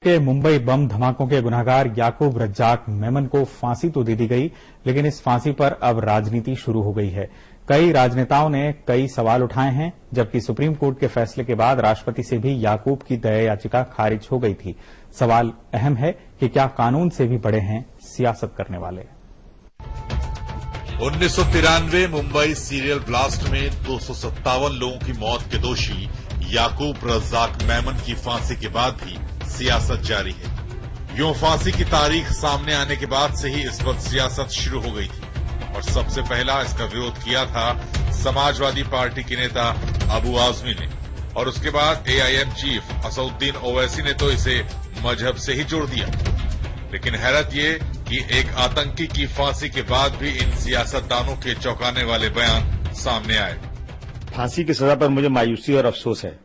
के मुंबई बम धमाकों के गुनहगार याकूब रज्जाक मेमन को फांसी तो दे दी गई, लेकिन इस फांसी पर अब राजनीति शुरू हो गई है। कई राजनेताओं ने कई सवाल उठाए हैं, जबकि सुप्रीम कोर्ट के फैसले के बाद राष्ट्रपति से भी याकूब की दया याचिका खारिज हो गई थी। सवाल अहम है कि क्या कानून से भी बड़े हैं सियासत करने वाले। 1993 मुंबई सीरियल ब्लास्ट में 257 लोगों की मौत के दोषी याकूब रज्जाक मेमन की फांसी के बाद भी सियासत जारी है। यूं फांसी की तारीख सामने आने के बाद से ही इस वक्त सियासत शुरू हो गई थी और सबसे पहला इसका विरोध किया था समाजवादी पार्टी के नेता अबू आजमी ने, और उसके बाद AIM चीफ असदुद्दीन ओवैसी ने तो इसे मजहब से ही जोड़ दिया। लेकिन हैरत ये कि एक आतंकी की फांसी के बाद भी इन सियासतदानों के चौंकाने वाले बयान सामने आए। फांसी की सजा पर मुझे मायूसी और अफसोस है।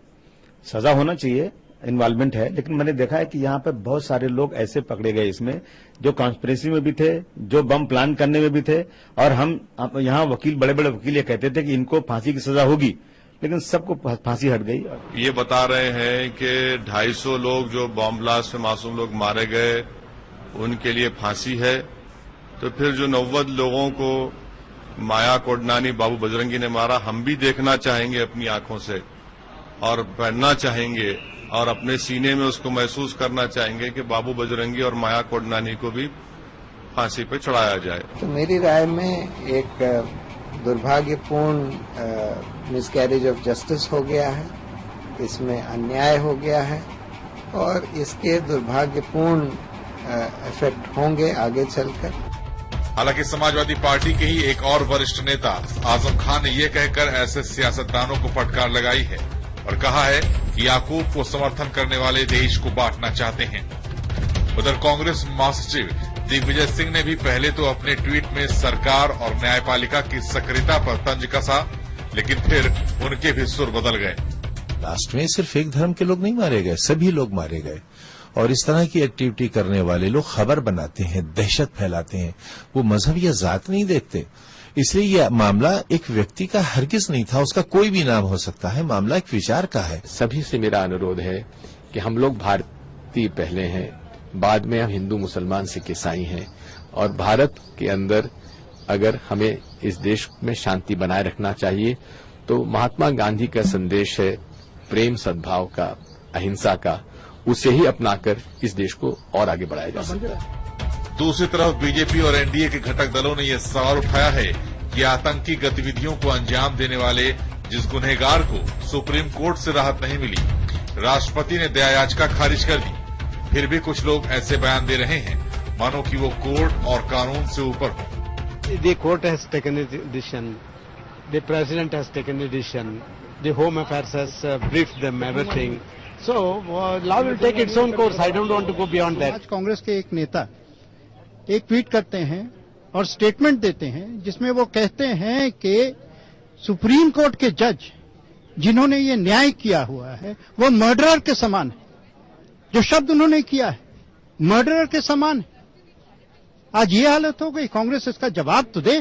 सजा होना चाहिए, इन्वॉल्वमेंट है, लेकिन मैंने देखा है कि यहाँ पे बहुत सारे लोग ऐसे पकड़े गए इसमें जो कॉन्स्पिरेसी में भी थे, जो बम प्लान करने में भी थे, और हम यहाँ वकील, बड़े बड़े वकील ये कहते थे कि इनको फांसी की सजा होगी, लेकिन सबको फांसी हट गई। ये बता रहे हैं कि 250 लोग जो बॉम्ब ब्लास्ट में मासूम लोग मारे गए उनके लिए फांसी है, तो फिर जो 90 लोगों को माया कोडनानी, बाबू बजरंगी ने मारा, हम भी देखना चाहेंगे अपनी आंखों से और पढ़ना चाहेंगे और अपने सीने में उसको महसूस करना चाहेंगे कि बाबू बजरंगी और माया कोडनानी को भी फांसी पर चढ़ाया जाए। तो मेरी राय में एक दुर्भाग्यपूर्ण मिसकैरेज ऑफ जस्टिस हो गया है, इसमें अन्याय हो गया है और इसके दुर्भाग्यपूर्ण इफेक्ट होंगे आगे चलकर। हालांकि समाजवादी पार्टी के ही एक और वरिष्ठ नेता आजम खान ने यह कहकर ऐसे सियासतदानों को फटकार लगाई है और कहा है कि याकूब को समर्थन करने वाले देश को बांटना चाहते हैं। उधर कांग्रेस महासचिव दिग्विजय सिंह ने भी पहले तो अपने ट्वीट में सरकार और न्यायपालिका की सक्रियता पर तंज कसा, लेकिन फिर उनके भी सुर बदल गए। लास्ट में सिर्फ एक धर्म के लोग नहीं मारे गए, सभी लोग मारे गए, और इस तरह की एक्टिविटी करने वाले लोग खबर बनाते हैं, दहशत फैलाते हैं, वो मजहब या जात नहीं देखते। इसलिए यह मामला एक व्यक्ति का हरगिज नहीं था, उसका कोई भी नाम हो सकता है, मामला एक विचार का है। सभी से मेरा अनुरोध है कि हम लोग भारतीय पहले हैं, बाद में हम हिंदू, मुसलमान, सिख, ईसाई हैं, और भारत के अंदर अगर हमें इस देश में शांति बनाए रखना चाहिए तो महात्मा गांधी का संदेश है प्रेम, सद्भाव का, अहिंसा का, उसे ही अपनाकर इस देश को और आगे बढ़ाया जा सकता है। दूसरी तरफ बीजेपी और एनडीए के घटक दलों ने यह सवाल उठाया है कि आतंकी गतिविधियों को अंजाम देने वाले जिस गुनहगार को सुप्रीम कोर्ट से राहत नहीं मिली, राष्ट्रपति ने दया याचिका खारिज कर दी, फिर भी कुछ लोग ऐसे बयान दे रहे हैं मानो कि वो कोर्ट और कानून से ऊपर हो। The court has taken a decision, the president has taken a decision, the home affairs has briefed them everything, so law will take its own course. I don't want to go beyond that. आज कांग्रेस के एक नेता एक tweet करते हैं और statement देते हैं जिसमें वो कहते हैं कि सुप्रीम कोर्ट के जज जिन्होंने ये न्याय किया हुआ है वो मर्डरर के समान है। जो शब्द उन्होंने किया है मर्डरर के समान है। आज ये हालत हो गई, कांग्रेस इसका जवाब तो दे।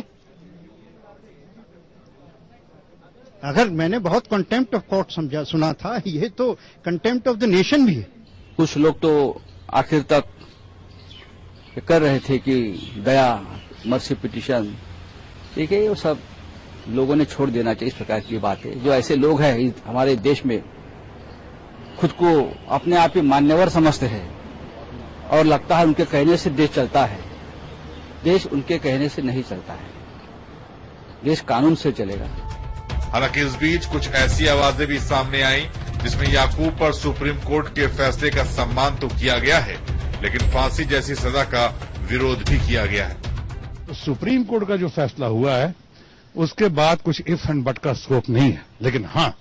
अगर मैंने बहुत कंटेम्प्ट ऑफ कोर्ट सुना था, ये तो कंटेम्प्ट ऑफ द नेशन भी है। कुछ लोग तो आखिर तक कर रहे थे कि दया, मर्सी पिटीशन, ठीक है, वो सब लोगों ने छोड़ देना चाहिए। इस प्रकार की बातें, जो ऐसे लोग हैं हमारे देश में खुद को अपने आप ही मान्यवर समझते हैं और लगता है उनके कहने से देश चलता है। देश उनके कहने से नहीं चलता है, देश कानून से चलेगा। हालांकि इस बीच कुछ ऐसी आवाजें भी सामने आई जिसमें याकूब पर सुप्रीम कोर्ट के फैसले का सम्मान तो किया गया है, लेकिन फांसी जैसी सजा का विरोध भी किया गया है। तो सुप्रीम कोर्ट का जो फैसला हुआ है उसके बाद कुछ इफ एंड बट का स्कोप नहीं है। लेकिन हाँ,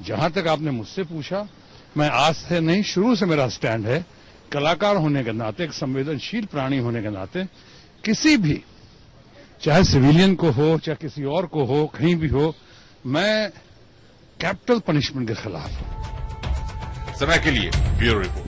जहां तक आपने मुझसे पूछा, मैं आज से नहीं, शुरू से मेरा स्टैंड है, कलाकार होने के नाते, एक संवेदनशील प्राणी होने के नाते, किसी भी, चाहे सिविलियन को हो चाहे किसी और को हो, कहीं भी हो, मैं कैपिटल पनिशमेंट के खिलाफ हूं। समय के लिए ब्यूरो रिपोर्ट।